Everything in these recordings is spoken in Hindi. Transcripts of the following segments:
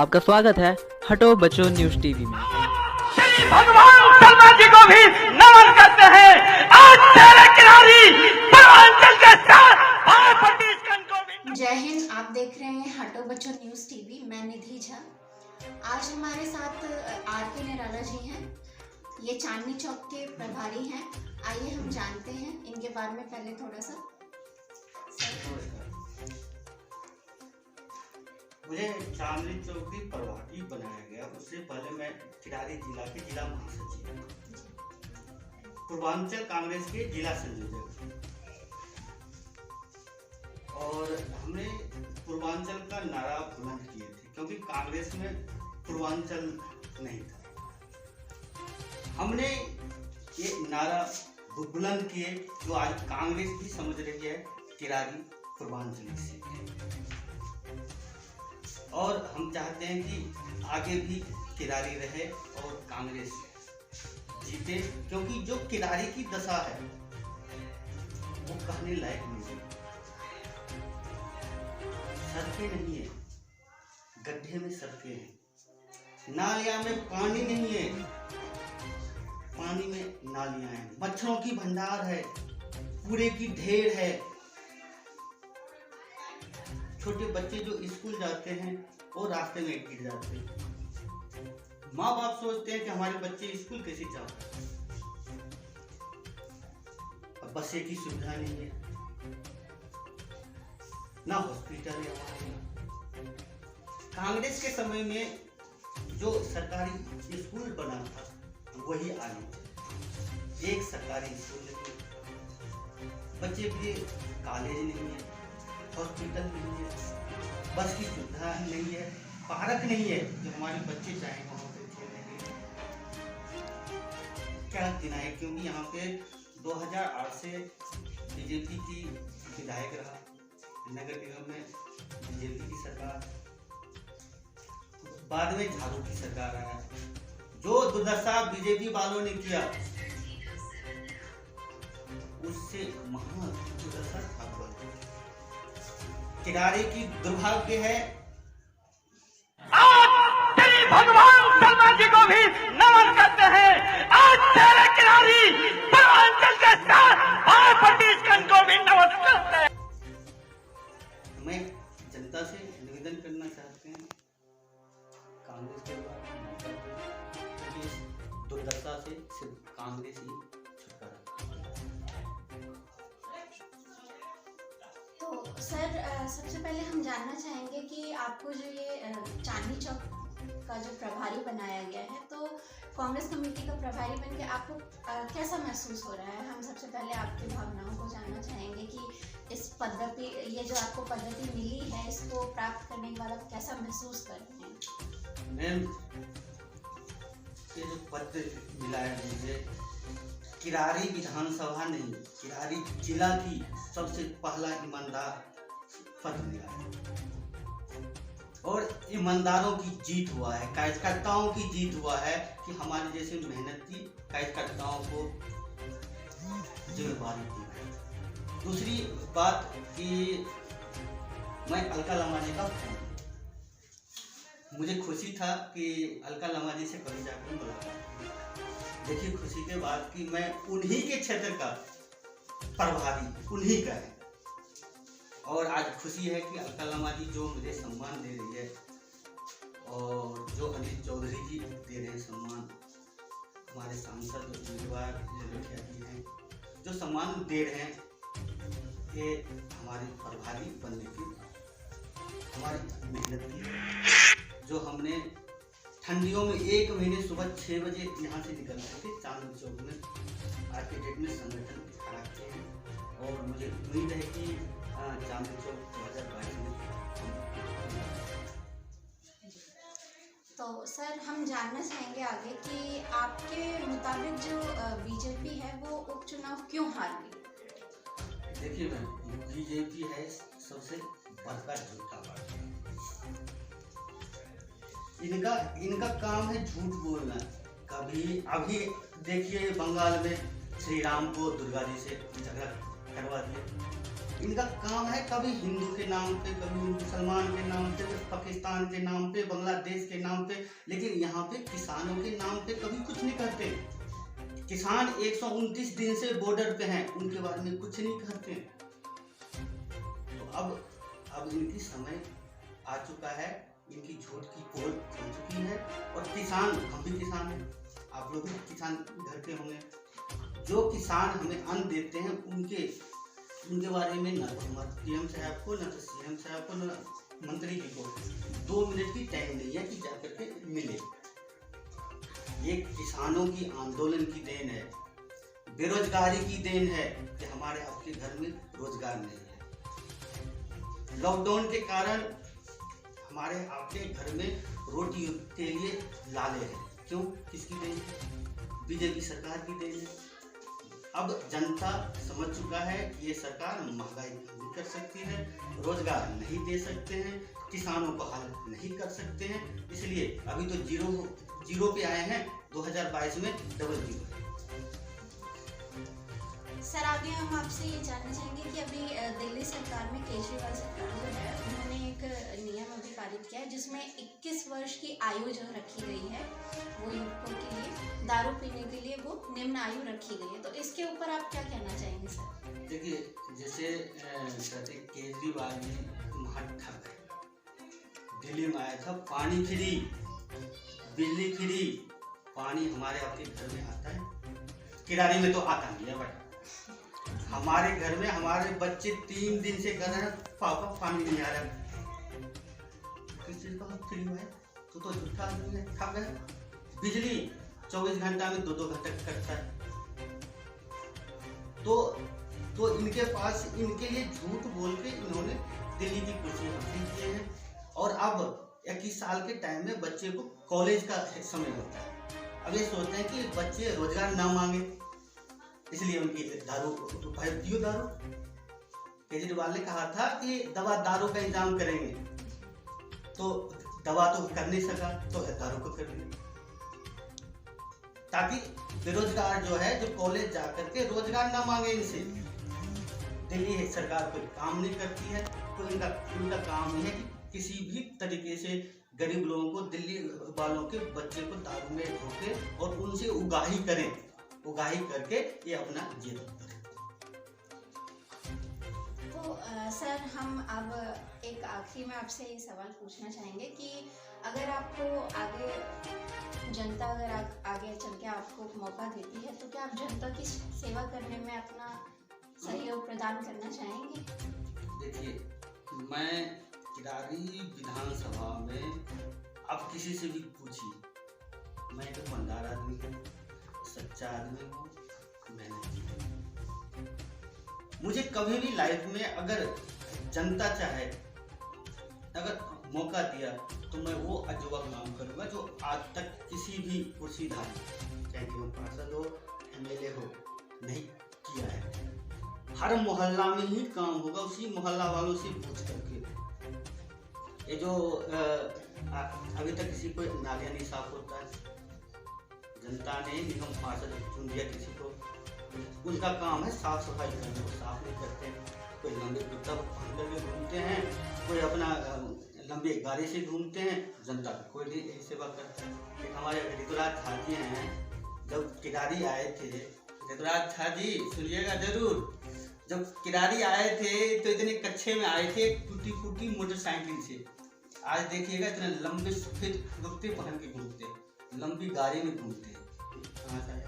आपका स्वागत है हटो बच्चों न्यूज टीवी में। श्री भगवान शर्मा जी को भी नमन करते हैं। आज तेरे किनारी पूर्वांचल के साथ जय हिंद। आप देख रहे हैं हटो बच्चों न्यूज टीवी। मैं निधि झा। आज हमारे साथ आर.के. निराला जी हैं। ये चांदनी चौक के प्रभारी हैं। आइए हम जानते हैं इनके बारे में। पहले थोड़ा सा मुझे चांदनी चौक की प्रभारी बनाया गया। उससे पहले मैं किरारी जिला के जिला महासचिव, पूर्वांचल कांग्रेस के जिला संयोजक, और हमने पूर्वांचल का नारा बुलंद किए थे क्योंकि कांग्रेस में पूर्वांचल नहीं था। हमने ये नारा बुलंद किए जो आज कांग्रेस भी समझ रही है किरारी पूर्वांचल से, और हम चाहते हैं कि आगे भी किरारी रहे और कांग्रेस जीते, क्योंकि जो किरारी की दशा है वो कहने लायक नहीं है। सड़कें नहीं है, गड्ढे में सड़कें हैं, नालियां में पानी नहीं है, पानी में नालियां हैं, मच्छरों की भंडार है, कूड़े की ढेर है। छोटे बच्चे जो स्कूल जाते हैं वो रास्ते में गिर जाते हैं। माँ बाप सोचते हैं कि हमारे बच्चे स्कूल कैसे जाते हैं। अब बसें की सुविधा नहीं है, ना हॉस्पिटल है। कांग्रेस के समय में जो सरकारी स्कूल बना था वही आगे थे। एक सरकारी स्कूल नहीं, बच्चे के लिए कॉलेज नहीं है, हॉस्पिटल नहीं है, बस की सुविधा नहीं है, पार्क नहीं है जो हमारे बच्चे चाहें वहाँ पे खेलने के लिए। क्या दिन है, क्योंकि यहाँ पे 2008 से बीजेपी की विधायक रहा, नगर निगम में बीजेपी की सरकार, बाद में झाड़ू की सरकार आया। जो दुर्दशा बीजेपी वालों ने किया उससे महान दुर्दशा ठाकुर किरारी की दुर्भाग्य है। आज श्री भगवान शर्मा जी को भी नमन करते हैं। आज तेरे किनारी पूर्वांचल के साथ और छत्तीसगढ़ को भी नमन करते हैं। मैं जनता से निवेदन करना चाहते हैं, कांग्रेस के क्योंकि इस दुर्दशा से सिर्फ कांग्रेस ही छुटकारा। तो सर, सबसे पहले हम जानना चाहेंगे कि आपको जो ये चांदनी चौक का जो प्रभारी बनाया गया है, तो कांग्रेस कमेटी का प्रभारी बनके आपको कैसा महसूस हो रहा है? हम सबसे पहले आपकी भावनाओं को जानना चाहेंगे कि इस पद्धति, ये जो आपको पद्धति मिली है, इसको प्राप्त करने के बाद आप कैसा महसूस कर रहे हैं? मैम, ये जो पद मिला है मुझे, किरारी विधानसभा नहीं, किरारी जिला की सबसे पहला ईमानदार पद मिला है, और ईमानदारों की जीत हुआ है, कार्यकर्ताओं की जीत हुआ है कि हमारे जैसे मेहनती कार्यकर्ताओं को जिम्मेदारी दी है। दूसरी बात कि मैं अलका लामाजी का फैन, मुझे खुशी था कि अलका लामाजी से कभी जाकर मुलाकात। देखिए खुशी के बाद कि मैं उन्हीं के क्षेत्र का प्रभारी उन्हीं का है, और आज खुशी है कि अलका लामाजी जो मुझे सम्मान दे रही है, और जो अनिल चौधरी जी दे रहे हैं सम्मान, हमारे सांसद उम्मीदवार जी हैं जो सम्मान दे रहे हैं, ये हमारे प्रभारी बनने की हमारी मेहनत की। जो हमने ठंडियों में 1 महीने सुबह 6 बजे यहाँ से निकलते थे चांदनी चौक में, आज के डेट में संगठन खड़ा किए हैं, और मुझे उम्मीद है कि चांदनी चौक 2022 में। तो सर, हम जानना चाहेंगे आगे कि आपके मुताबिक जो बीजेपी है वो उपचुनाव क्यों हार गई? देखिए मैम, बीजेपी है सबसे बड़का झूठा पार्टी। इनका काम है झूठ बोलना। कभी अभी देखिए बंगाल में श्री राम को दुर्गा जी से झगड़ा करवा दिया, इनका काम है कभी हिंदू के नाम पे, कभी मुसलमान के नाम पे, कभी पाकिस्तान के नाम पे, बांग्लादेश के नाम पे, लेकिन यहाँ पे किसानों के नाम पे कभी कुछ नहीं करते। किसान 129 दिन से बॉर्डर पे हैं, उनके बारे में कुछ नहीं कहते। तो अब इनकी समय आ चुका है, इनकी झूठ की पोल खुल चुकी है। और किसान, हम भी किसान हैं, आप लोग भी किसान घर के होंगे। जो किसान हमें अन्न देते हैं उनके बारे में ना पीएम साहब को, ना तो सीएम साहब को, ना मंत्री जी को 2 मिनट की टाइम नहीं है कि जाकर के मिले। ये किसानों की आंदोलन की देन है, बेरोजगारी की देन है कि हमारे आपके घर में रोजगार नहीं है। लॉकडाउन के कारण हमारे आपके घर में रोटी के लिए लाले हैं। क्यों? किसकी देन है? बीजेपी सरकार की देन है। अब जनता समझ चुका है कि ये सरकार महंगाई नहीं कर सकती है, रोजगार नहीं दे सकते हैं, किसानों को हल नहीं कर सकते हैं। इसलिए अभी तो जीरो पे आए हैं, 2022 में डबल जीरो है। सर आगे हम आपसे ये जानना चाहेंगे कि अभी दिल्ली सरकार में केजरीवाल सरकार जो है उन्होंने एक नियम अभी पारित किया है जिसमें 21 वर्ष की आयु जो रखी गई है वो युवकों के लिए, दारू पीने के लिए वो निम्न आयु रखी गई है। तो इसके ऊपर आप क्या कहना चाहेंगे सर? देखिए, जैसे कहते केजरीवाल जी महत्ठग है। दिल्ली में आया था, पानी फ्री, बिजली फ्री, पानी हमारे आपके घर में आता है, किरारी में तो आता नहीं है। बट हमारे घर में हमारे बच्चे 3 दिन से कह रहे हैं पापा पानी नहीं आ रहा। किस चीज का फ्री है? तो झूठा आदमी है, ठग है। बिजली 24 घंटा में 2-2 घंटे कटता है। तो इनके पास, इनके लिए झूठ बोल के इन्होंने दिल्ली की कुर्सी हासिल किए हैं। और अब 21 साल के टाइम में बच्चे को कॉलेज का समय होता है। अब ये सोचते हैं कि बच्चे रोजगार ना मांगे, इसलिए उनकी दारू पियो दारू। केजरीवाल ने कहा था कि दवा दारू का इंतजाम करेंगे, तो दवा तो कर नहीं सका तो दारू को कर दिया, ताकि बेरोजगार जो है, जो कॉलेज जाकर के रोजगार ना मांगे इनसे। दिल्ली सरकार कोई काम नहीं करती है, तो इनका काम ये है कि किसी भी तरीके से गरीब लोगों को, दिल्ली वालों के बच्चे को दारू में धोके और उनसे उगाही करें, उगाही करके ये अपना जेब करें। तो सर हम अब एक आखिरी में आपसे ये सवाल पूछना चाहेंगे कि अगर आपको जनता अगर आगे चल के आपको मौका देती है तो क्या आप जनता की सेवा करने में अपना सहयोग प्रदान करना चाहेंगे? देखिए, मैं किरारी विधानसभा में अब किसी से भी पूछिए, मैं एक ईमानदार आदमी हूँ, सच्चा आदमी हूँ, मुझे कभी भी लाइफ में अगर जनता चाहे, अगर मौका दिया तो मैं वो अजूबा काम करूँगा जो आज तक किसी भी कुर्सीधार, चाहे वो पार्षद हो, एमएलए हो, नहीं किया है। हर मोहल्ला में ही काम होगा, उसी मोहल्ला वालों से पूछ करके। ये जो अभी तक किसी को नालियाँ नहीं साफ होता है, जनता ने निगम पार्षद चुन दिया किसी को, उनका काम है साफ सफाई करना, वो साफ नहीं करते। कोई लंबे कुर्ता पहन करके घूमते हैं, कोई अपना लंबी गाड़ी से घूमते हैं, जनता को कोई नहीं सेवा करता है। एक हमारे ऋतुराज झा जी हैं, जब किरारी आए थे, ऋतुराज झा जी सुनिएगा जरूर, जब किरारी आए थे तो इतने कच्चे में आए थे, टूटी फूटी मोटरसाइकिल से। आज देखिएगा इतने लंबे सफेद कुर्ते पहन के घूमते, लंबी गाड़ी में घूमते। कहाँ से आए?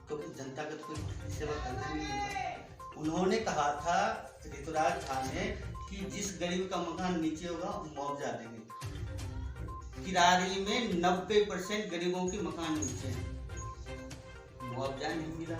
क्योंकि जनता का तो कोई सेवा करना नहीं होता। उन्होंने कहा था, ऋतुराज झा ने, कि जिस गरीब का मकान नीचे होगा मुआवजा देंगे। किरारी में 90% गरीबों के मकान नीचे हैं, मुआवजा नहीं मिला।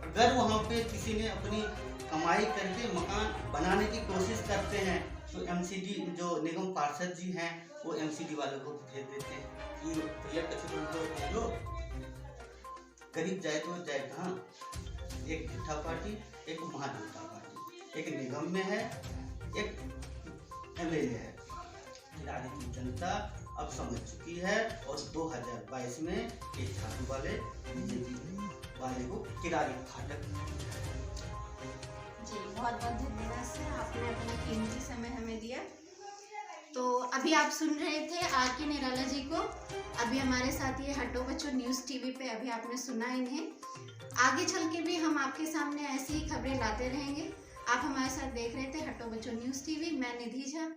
अगर वहाँ पे किसी ने अपनी कमाई करके मकान बनाने की कोशिश करते हैं तो एमसीडी, जो निगम पार्षद जी हैं, वो एमसीडी वालों को भेज देते हैं कि भैया कचरे लो। गरीब जाए तो जाए कहाँ? एक झूठा पार्टी, एक महाझूठा पार्टी, एक निगम में है, एक एमएलए है। किरारी की जनता अब समझ चुकी है और 2022 में ये झाड़ू वाले, बीजेपी वाले को किरारी फाटक। बहुत बहुत धन्यवाद सर, आपने अपना कीमती समय हमें दिया। तो अभी आप सुन रहे थे आर के निराला जी को। अभी हमारे साथ ये हटो बच्चों न्यूज़ टीवी पे अभी आपने सुना इन्हें। आगे चल के भी हम आपके सामने ऐसी ही खबरें लाते रहेंगे। आप हमारे साथ देख रहे थे हटो बच्चों न्यूज़ टीवी। मैं निधि झा।